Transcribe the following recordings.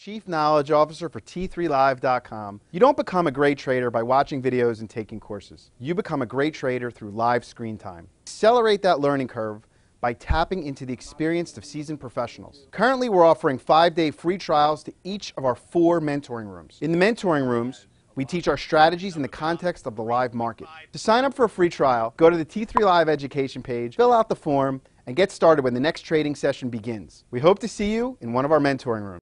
Chief Knowledge Officer for T3Live.com. You don't become a great trader by watching videos and taking courses. You become a great trader through live screen time. Accelerate that learning curve by tapping into the experience of seasoned professionals. Currently, we're offering 5-day free trials to each of our 4 mentoring rooms. In the mentoring rooms, we teach our strategies in the context of the live market. To sign up for a free trial, go to the T3 Live education page, fill out the form, and get started when the next trading session begins. We hope to see you in one of our mentoring rooms.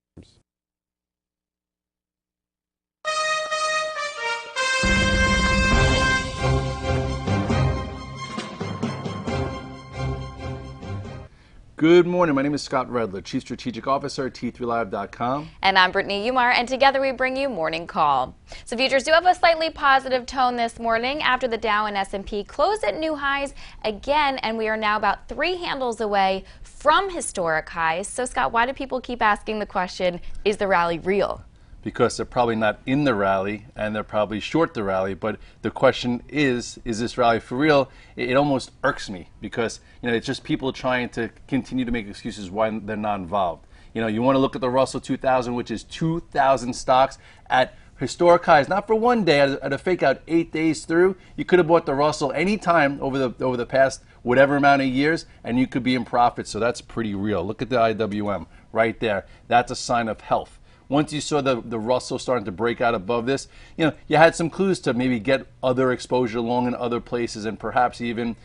Good morning. My name is Scott Redler, Chief Strategic Officer at T3Live.com. And I'm Brittany Umar, and together we bring you Morning Call. So futures do have a slightly positive tone this morning after the Dow and S&P closed at new highs again, and we are now about 3 handles away from historic highs. So Scott, why do people keep asking the question, is the rally real? Because they're probably not in the rally and they're probably short the rally. But the question is this rally for real? It almost irks me because, it's just people trying to continue to make excuses why they're not involved. You want to look at the Russell 2000, which is 2,000 stocks at historic highs, not for one day, at a fake out 8 days through. You could have bought the Russell anytime over the past whatever amount of years, and you could be in profit. So that's pretty real. Look at the IWM right there. That's a sign of health. Once you saw the Russell starting to break out above this, you had some clues to maybe get other exposure long in other places and perhaps even,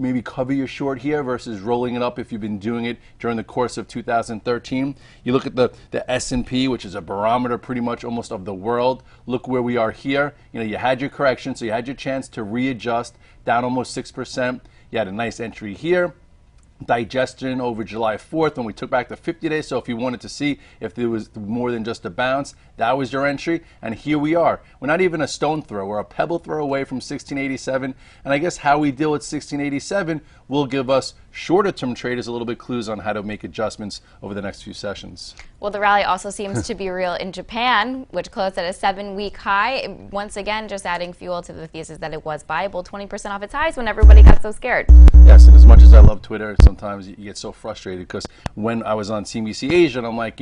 maybe cover your short here versus rolling it up if you've been doing it during the course of 2013. You look at the S&P, which is a barometer pretty much almost of the world. Look where we are here. You had your correction, so you had your chance to readjust down almost 6%. You had a nice entry here. Digestion over July 4th when we took back the 50 days. So if you wanted to see if there was more than just a bounce, that was your entry. And here we are. We're not even a stone throw. We're a pebble throw away from 1687. And I guess how we deal with 1687 will give us shorter term traders a little bit clues on how to make adjustments over the next few sessions. Well, the rally also seems to be real in Japan, which closed at a 7-week high. Once again, just adding fuel to the thesis that it was viable, 20% off its highs when everybody got so scared. Yes, and as much as I love Twitter, sometimes you get so frustrated because when I was on CNBC Asia, and I'm like,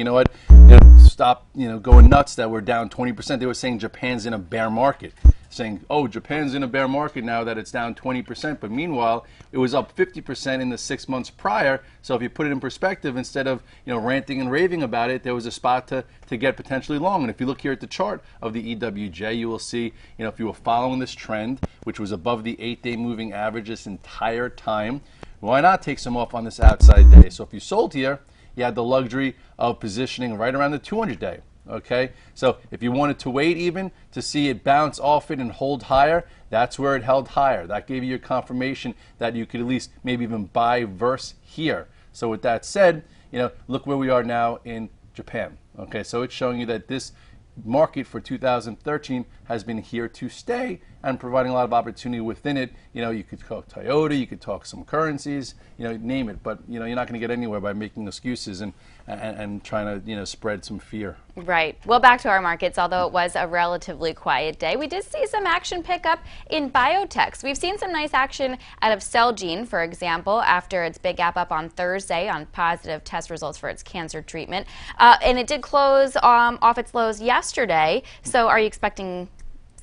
stop, going nuts that we're down 20%. They were saying Japan's in a bear market, saying, oh, Japan's in a bear market now that it's down 20%. But meanwhile, it was up 50% in the 6 months prior. So if you put it in perspective, instead of ranting and raving about it, there was a spot to get potentially long. And if you look here at the chart of the EWJ, you will see, if you were following this trend, which was above the 8-day moving average this entire time, why not take some off on this outside day? So if you sold here, you had the luxury of positioning right around the 200-day. Okay, so if you wanted to wait even to see it bounce off it and hold higher, that's where it held higher. That gave you your confirmation that you could at least maybe even buy verse here. So with that said, look where we are now in Japan. Okay, so it's showing you that this market for 2013 has been here to stay and providing a lot of opportunity within it. You could talk Toyota, you could talk some currencies, name it, but you're not going to get anywhere by making excuses and trying to spread some fear. Right. Well, back to our markets, although it was a relatively quiet day, we did see some action pick up in biotechs. We've seen some nice action out of Celgene, for example, after its big gap up on Thursday on positive test results for its cancer treatment. And it did close off its lows yesterday. So are you expecting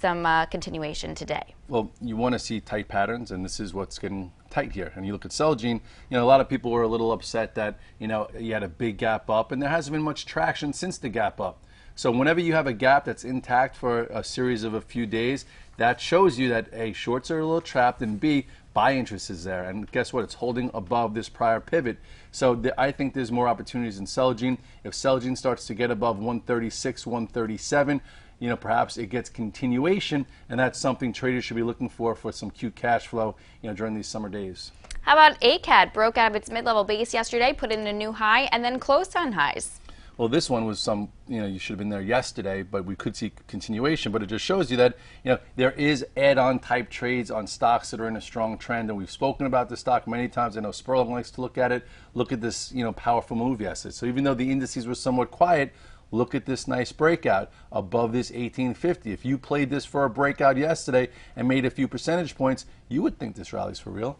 some continuation today? Well, you want to see tight patterns, and this is what's getting tight here. And you look at Celgene, a lot of people were a little upset that, you had a big gap up, and there hasn't been much traction since the gap up. So whenever you have a gap that's intact for a series of a few days, that shows you that A, shorts are a little trapped, and B, buy interest is there. And guess what? It's holding above this prior pivot. So I think there's more opportunities in Celgene. If Celgene starts to get above 136, 137, perhaps it gets continuation, and that's something traders should be looking for some cute cash flow, during these summer days. How about ACAT? Broke out of its mid-level base yesterday, put in a new high, and then closed on highs. Well, this one was you should have been there yesterday, but we could see continuation. But it just shows you that, there is add-on type trades on stocks that are in a strong trend. And we've spoken about this stock many times. I know Sperling likes to look at it. Look at this, powerful move yesterday. So even though the indices were somewhat quiet, look at this nice breakout above this 1850. If you played this for a breakout yesterday and made a few percentage points, you would think this rally's for real.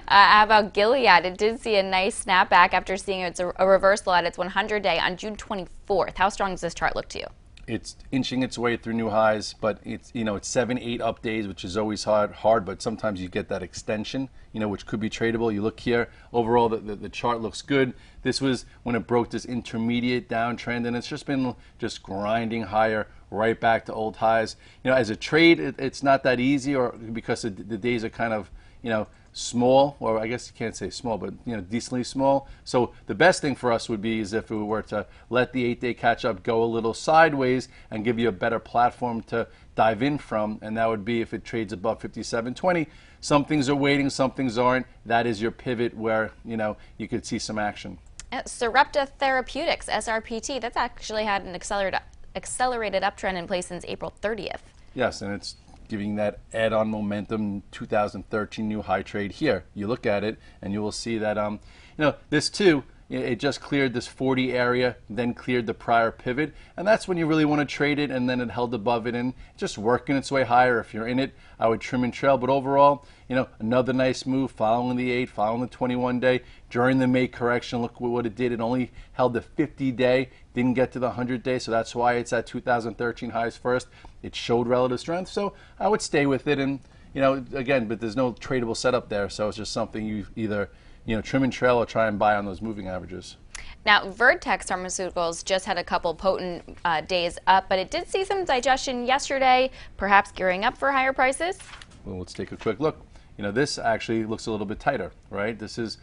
How about Gilead? It did see a nice snapback after seeing a reversal at its 100-day on June 24th. How strong does this chart look to you? It's inching its way through new highs, but it's, it's 7-8 up days, which is always hard, but sometimes you get that extension, which could be tradable. You look here, overall the chart looks good. This was when it broke this intermediate downtrend, and it's just been grinding higher right back to old highs. As a trade, it's not that easy, or because the days are kind of, small, or I guess you can't say small, but decently small. So the best thing for us would be is if we were to let the 8-day catch up go a little sideways and give you a better platform to dive in from, and that would be if it trades above 57.20. Some things are waiting, some things aren't. That is your pivot where you could see some action. Sarepta Therapeutics, SRPT, that's actually had an accelerated uptrend in place since April 30th. Yes, and it's giving that add-on momentum 2013 new high trade here. You look at it and you will see that this too, it just cleared this 40 area, then cleared the prior pivot, and that's when you really want to trade it, and then it held above it and just working its way higher. If you're in it, I would trim and trail, but overall, another nice move following the 8, following the 21-day. During the May correction, look what it did. It only held the 50-day, didn't get to the 100-day, so that's why it's at 2013 highs first. It showed relative strength, so I would stay with it, and again, but there's no tradable setup there, so it's just something you either trim and trail or try and buy on those moving averages. Now, Vertex Pharmaceuticals just had a couple potent days up, but it did see some digestion yesterday, perhaps gearing up for higher prices. Well, let's take a quick look. This actually looks a little bit tighter, right? This is,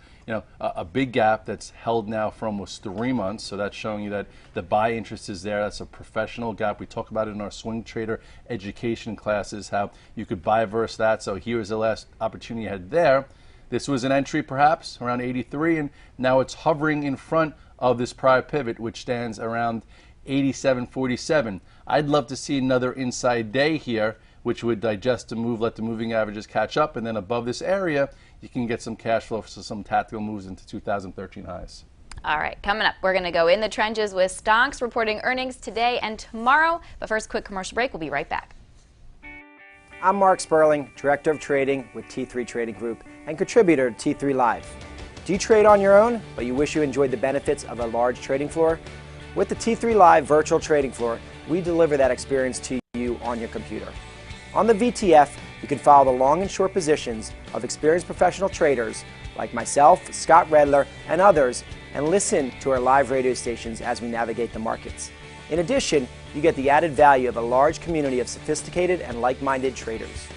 a big gap that's held now for almost 3 months. So that's showing you that the buy interest is there. That's a professional gap. We talk about it in our swing trader education classes, how you could buy versus that. So here's the last opportunity you had there. This was an entry perhaps around 83, and now it's hovering in front of this prior pivot, which stands around 87.47. I'd love to see another inside day here, which would digest the move, let the moving averages catch up, and then above this area, you can get some cash flow for some tactical moves into 2013 highs. All right, coming up, we're going to go in the trenches with stocks reporting earnings today and tomorrow. But first, quick commercial break. We'll be right back. I'm Mark Sperling, Director of Trading with T3 Trading Group and contributor to T3 Live. Do you trade on your own, but you wish you enjoyed the benefits of a large trading floor? With the T3 Live virtual trading floor, we deliver that experience to you on your computer. On the VTF, you can follow the long and short positions of experienced professional traders like myself, Scott Redler, and others, and listen to our live radio stations as we navigate the markets. In addition, you get the added value of a large community of sophisticated and like-minded traders.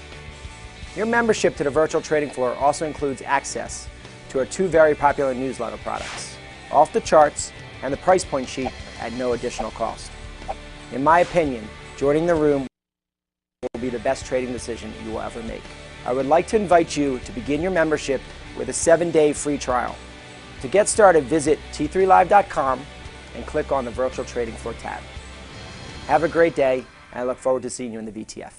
Your membership to the virtual trading floor also includes access to our 2 very popular newsletter products, Off the Charts and the Price Point Sheet at no additional cost. In my opinion, joining the room will be the best trading decision you will ever make. I would like to invite you to begin your membership with a 7-day free trial. To get started, visit t3live.com and click on the Virtual Trading Floor tab. Have a great day, and I look forward to seeing you in the VTF.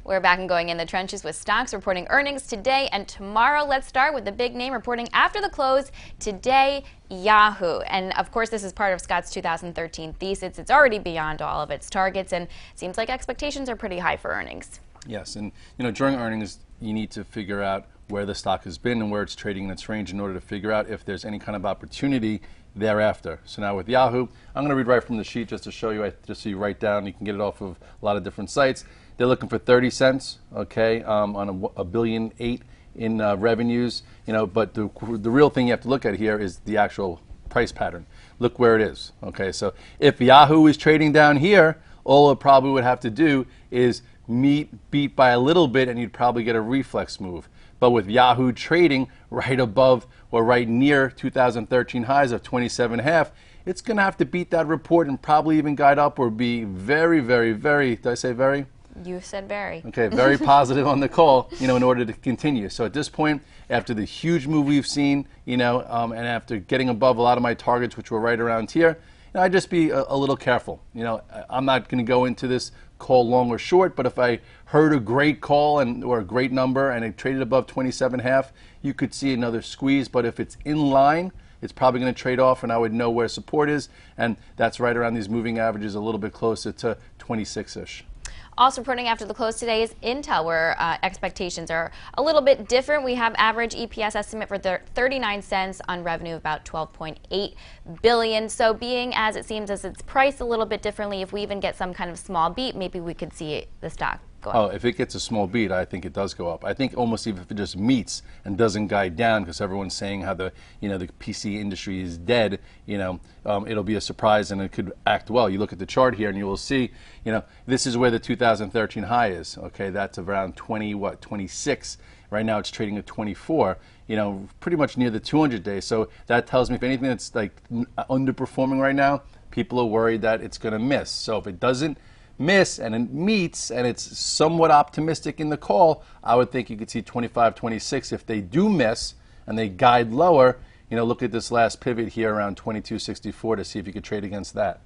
We're back and going in the trenches with stocks reporting earnings today and tomorrow. Let's start with the big name reporting after the close today, Yahoo. And of course, this is part of Scott's 2013 thesis. It's already beyond all of its targets, and it seems like expectations are pretty high for earnings. Yes, and during earnings, you need to figure out where the stock has been and where it's trading in its range in order to figure out if there's any kind of opportunity thereafter. So now with Yahoo, I'm going to read right from the sheet just to show you, just so you write down. You can get it off of a lot of different sites. They're looking for 30 cents, okay, on $1.8 billion in revenues. But the real thing you have to look at here is the actual price pattern. Look where it is. Okay, so if Yahoo is trading down here, all it probably would have to do is beat by a little bit, and you'd probably get a reflex move. But with Yahoo trading right above or right near 2013 highs of 27.5, it's going to have to beat that report and probably even guide up or be very, very, very, did I say very? You said very. Okay, very positive on the call, in order to continue. So at this point, after the huge move we've seen, and after getting above a lot of my targets, which were right around here, I'd just be a little careful. I'm not going to go into this call long or short, but if I heard a great call or a great number and it traded above 27.5, you could see another squeeze. But if it's in line, it's probably going to trade off, and I would know where support is, and that's right around these moving averages, a little bit closer to 26-ish. Also reporting after the close today is Intel, where expectations are a little bit different. We have average EPS estimate for 39 cents on revenue of about $12.8 billion. So being as it seems as it's priced a little bit differently, if we even get some kind of small beat, maybe we could see the stock go up. Oh, if it gets a small beat, I think it does go up. I think almost even if it just meets and doesn't guide down, because everyone's saying how the the PC industry is dead, it'll be a surprise and it could act well. You look at the chart here and you will see, this is where the 2013 high is. Okay, that's around 26. Right now it's trading at 24. Pretty much near the 200-day. So that tells me if anything that's like underperforming right now, people are worried that it's going to miss. So if it doesn't miss and it meets and it's somewhat optimistic in the call, I would think you could see 25, 26. If they do miss and they guide lower, look at this last pivot here around 22.64 to see if you could trade against that.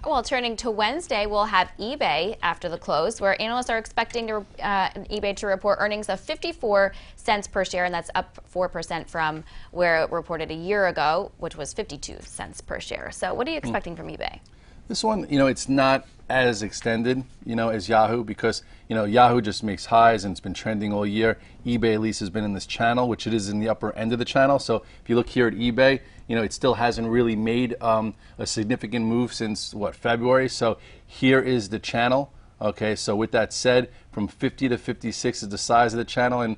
Well, turning to Wednesday, we'll have eBay after the close, where analysts are expecting eBay to report earnings of 54 cents per share, and that's up 4% from where it reported a year ago, which was 52 cents per share. So what are you expecting from eBay? This one, it's not as extended, as Yahoo, because, Yahoo just makes highs and it's been trending all year. eBay at least has been in this channel, which it is in the upper end of the channel. So if you look here at eBay, it still hasn't really made a significant move since, February. So here is the channel. Okay, so with that said, from 50 to 56 is the size of the channel, and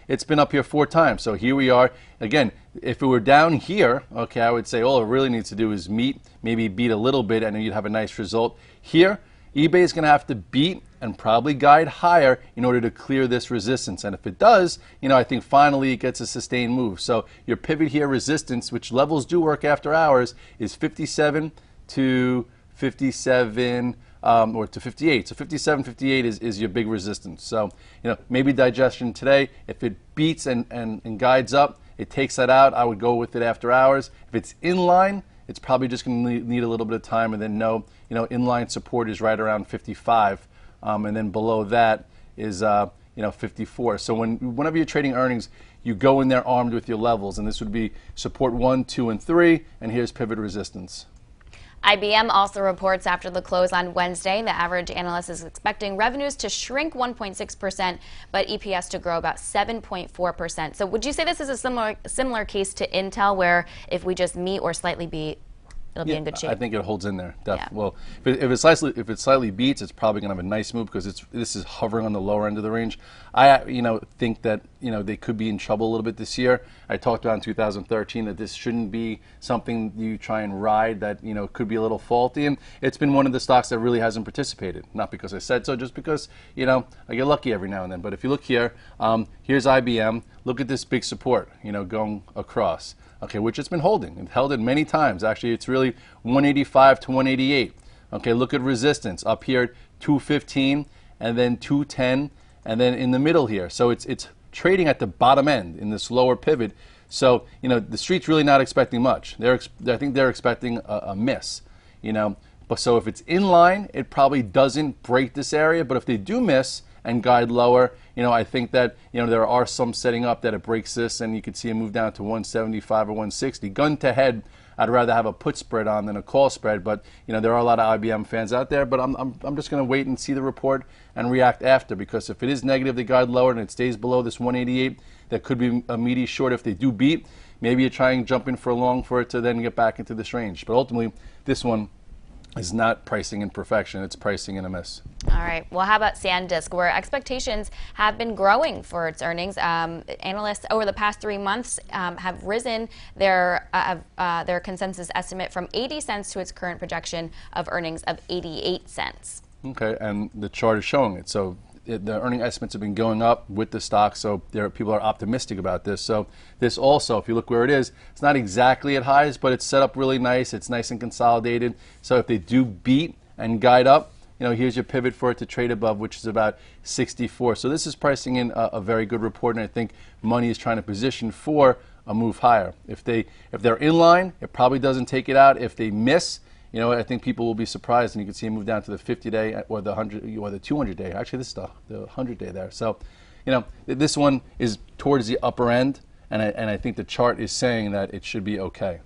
it's been up here 4 times. So here we are. Again, if it were down here, okay, I would say all it really needs to do is meet, maybe beat a little bit, and then you'd have a nice result. Here, eBay is going to have to beat and probably guide higher in order to clear this resistance. And if it does, I think finally it gets a sustained move. So your pivot here, resistance, which levels do work after hours, is 57 to 57. Or to 58. So 57, 58 is your big resistance. So, maybe digestion today. If it beats and guides up, it takes that out. I would go with it after hours. If it's in line, it's probably just going to need a little bit of time. And then inline support is right around 55. And then below that is, 54. So whenever you're trading earnings, you go in there armed with your levels. And this would be support 1, 2, and 3. And here's pivot resistance. IBM also reports after the close on Wednesday. The average analyst is expecting revenues to shrink 1.6%, but EPS to grow about 7.4%. So would you say this is a similar case to Intel, where if we just meet or slightly beat, it'll be in good shape? I think it holds in there. Yeah. Well, if it slightly beats, it's probably going to have a nice move because this is hovering on the lower end of the range. I think that they could be in trouble a little bit this year. I talked about in 2013 that this shouldn't be something you try and ride, that could be a little faulty, and it's been one of the stocks that really hasn't participated. Not because I said so, just because I get lucky every now and then. But if you look here, here's IBM. Look at this big support, going across. Okay, which it's been holding. It's held it many times. Actually, it's really 185 to 188. Okay, look at resistance up here at 215 and then 210 and then in the middle here. So it's trading at the bottom end in this lower pivot. So, the street's really not expecting much. I think they're expecting a miss, But so if it's in line, it probably doesn't break this area. But if they do miss and guide lower, I think that, there are some setting up that it breaks this and you could see it move down to 175 or 160. Gun to head, I'd rather have a put spread on than a call spread, but, there are a lot of IBM fans out there, but I'm just going to wait and see the report and react after, because if it is negative, they guide lower and it stays below this 188, that could be a meaty short. If they do beat, maybe you try and jump in for a long for it to then get back into this range. But ultimately, this one is not pricing in perfection, it's pricing in a miss. All right. Well, how about SanDisk, where expectations have been growing for its earnings? Analysts over the past 3 months have risen their consensus estimate from 80 cents to its current projection of earnings of 88 cents. Okay, and the chart is showing it. So the earning estimates have been going up with the stock, so people are optimistic about this. So this also, if you look where it is, it's not exactly at highs, but it's set up really nice. It's nice and consolidated. So if they do beat and guide up, here's your pivot for it to trade above, which is about 64. So this is pricing in a very good report, and I think money is trying to position for a move higher. If they're in line, it probably doesn't take it out. If they miss, I think people will be surprised, and you can see it move down to the 50-day or the 100 or the 200-day. Actually, this is the 100-day there. So, this one is towards the upper end, and I think the chart is saying that it should be okay.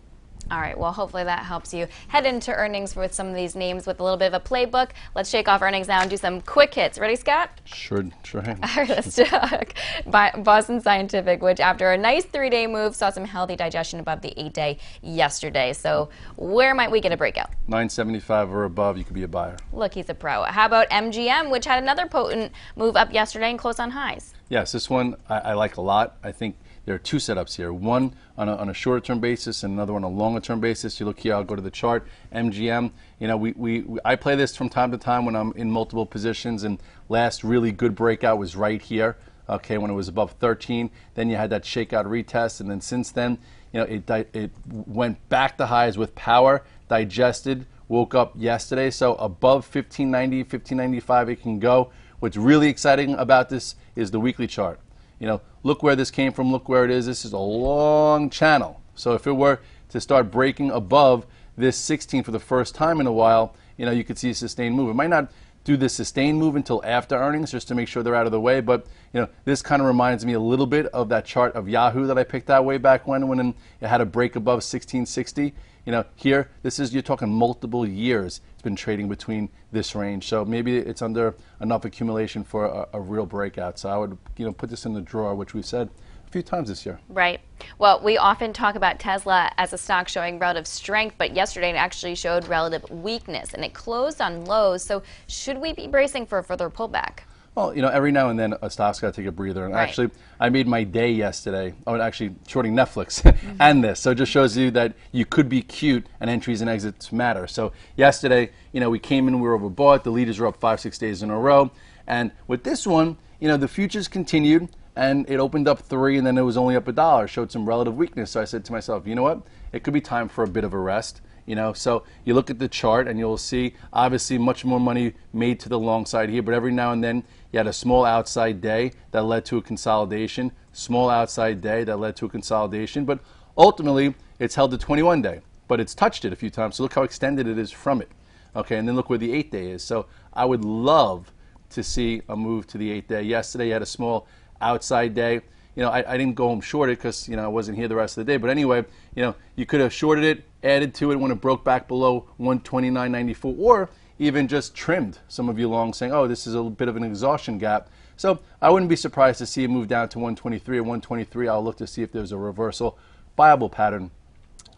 All right, well, hopefully that helps you head into earnings with some of these names with a little bit of a playbook. Let's shake off earnings now and do some quick hits. Ready, Scott? Sure am. All right, let's talk Boston Scientific, which after a nice 3-day move saw some healthy digestion above the 8-day yesterday. So where might we get a breakout? 975 or above, you could be a buyer. Look, he's a pro. How about MGM, which had another potent move up yesterday and closed on highs? Yes, this one I like a lot. I think there are two setups here. One on a shorter term basis and another on a longer term basis. You look here, I'll go to the chart. MGM, you know, I play this from time to time when I'm in multiple positions, and last really good breakout was right here, okay, when it was above 13. Then you had that shakeout retest, and then since then, you know, it went back to highs with power, digested, woke up yesterday. So above 1590, 1595 it can go. What's really exciting about this is the weekly chart. You know, look where this came from, look where it is. This is a long channel. So if it were to start breaking above this 16 for the first time in a while, you know, you could see a sustained move. It might not do the sustained move until after earnings, just to make sure they're out of the way. But, you know, this kind of reminds me a little bit of that chart of Yahoo that I picked out way back when it had a break above 1660. You know, here, you're talking multiple years. It's been trading between this range. So maybe it's under enough accumulation for a real breakout. So I would, you know, put this in the drawer, which we've said a few times this year. Right. Well, we often talk about Tesla as a stock showing relative strength, but yesterday it actually showed relative weakness, and it closed on lows. So should we be bracing for a further pullback? Well, you know, every now and then a stock's got to take a breather. And right. Actually, I made my day yesterday. Oh, actually, shorting Netflix and this. So it just shows you that you could be cute and entries and exits matter. So yesterday, you know, we came in, we were overbought. The leaders were up 5-6 days in a row. And with this one, you know, the futures continued, and it opened up 3, and then it was only up $1. Showed some relative weakness. So I said to myself, you know what? It could be time for a bit of a rest. You know, so you look at the chart and you'll see obviously much more money made to the long side here, but every now and then you had a small outside day that led to a consolidation, small outside day that led to a consolidation, but ultimately it's held the 21 day, but it's touched it a few times. So look how extended it is from it. Okay, and then look where the 8 day is. So I would love to see a move to the 8 day. Yesterday you had a small outside day. You know, I didn't go home shorted because, you know, I wasn't here the rest of the day. But anyway, you know, you could have shorted it, added to it when it broke back below 129.94, or even just trimmed some of you long saying, oh, this is a bit of an exhaustion gap. So I wouldn't be surprised to see it move down to 123 or 123. I'll look to see if there's a reversal viable pattern.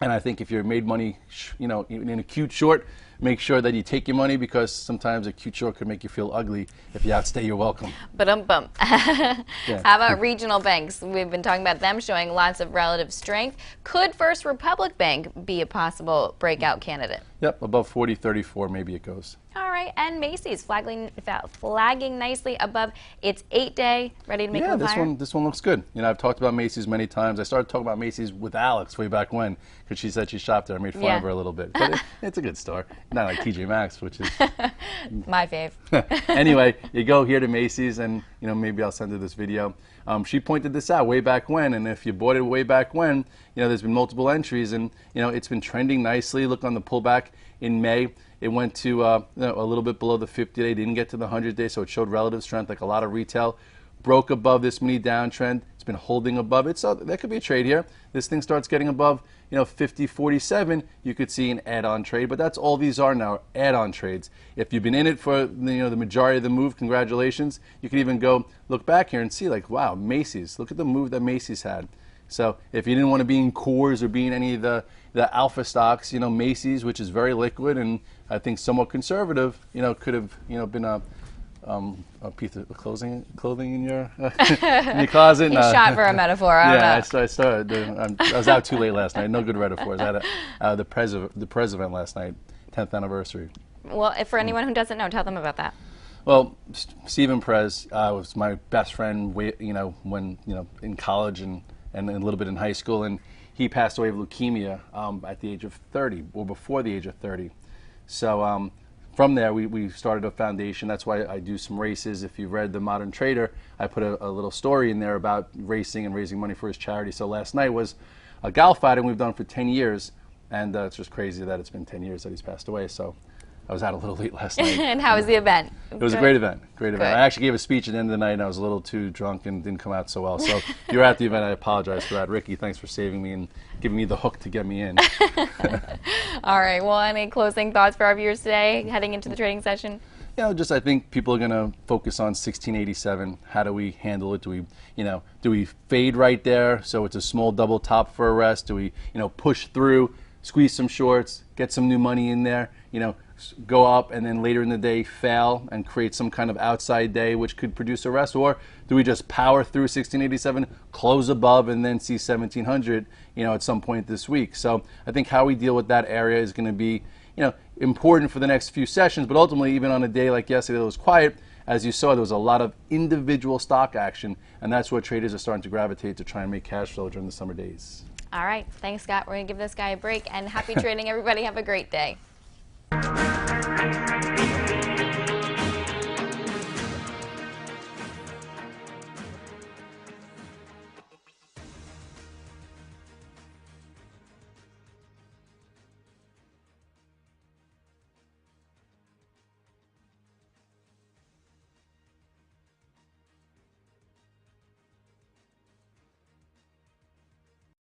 And I think if you're made money, you know, in a cute short, make sure that you take your money, because sometimes a cute short could make you feel ugly. If you outstay your welcome. Ba-dum-bum. Yeah. How about regional banks? We've been talking about them showing lots of relative strength. Could First Republic Bank be a possible breakout candidate? Yep, above 40.34, maybe it goes. All right, and Macy's flagging nicely above its 8 day, ready to make a move higher? Yeah, this one looks good. You know, I've talked about Macy's many times. I started talking about Macy's with Alex way back when, because she said she shopped there. I made fun of her a little bit, but it's a good store. Not like TJ Maxx, which is my fave. Anyway, you go here to Macy's, and you know, maybe I'll send her this video. She pointed this out way back when, and if you bought it way back when, you know, there's been multiple entries, and you know, it's been trending nicely. Look on the pullback in May. It went to you know, a little bit below the 50-day, didn't get to the 100-day, so it showed relative strength like a lot of retail. Broke above this mini downtrend. It's been holding above it, so there could be a trade here. This thing starts getting above, you know, 50.47, you could see an add-on trade, but that's all these are now, add-on trades. If you've been in it for, you know, the majority of the move, congratulations. You can even go look back here and see, like, wow, Macy's. Look at the move that Macy's had. So if you didn't want to be in Coors or be in any of the alpha stocks, you know, Macy's, which is very liquid and I think somewhat conservative, you know, could have, you know, been a piece of clothing in your in your closet. You shot for a metaphor. I was out too late last night. No good metaphors. I had the Prez event last night, 10th anniversary. Well, for anyone who doesn't know, tell them about that. Well, Stephen Prez was my best friend, you know, when, you know, in college and a little bit in high school, and he passed away of leukemia at the age of 30, or before the age of 30. So from there, we started a foundation. That's why I do some races. If you've read The Modern Trader, I put a little story in there about racing and raising money for his charity. So last night was a golf outing we've done for 10 years, and it's just crazy that it's been 10 years that he's passed away. So I was out a little late last night. And how was the event? It was a great event. Great event. I actually gave a speech at the end of the night, and I was a little too drunk and didn't come out so well. So if you're at the event, I apologize for that. Ricky, thanks for saving me and giving me the hook to get me in. All right. Well, any closing thoughts for our viewers today, heading into the trading session? You know, just I think people are going to focus on 1687. How do we handle it? Do we fade right there so it's a small double top for a rest? Do we, push through, squeeze some shorts, get some new money in there, go up and then later in the day fail and create some kind of outside day which could produce a rest? Or do we just power through 1687, close above, and then see 1700, at some point this week? So I think how we deal with that area is going to be, important for the next few sessions, but ultimately even on a day like yesterday that was quiet, as you saw, there was a lot of individual stock action, and that's what traders are starting to gravitate to try and make cash flow during the summer days. All right. Thanks, Scott. We're going to give this guy a break, and happy trading, everybody. Have a great day.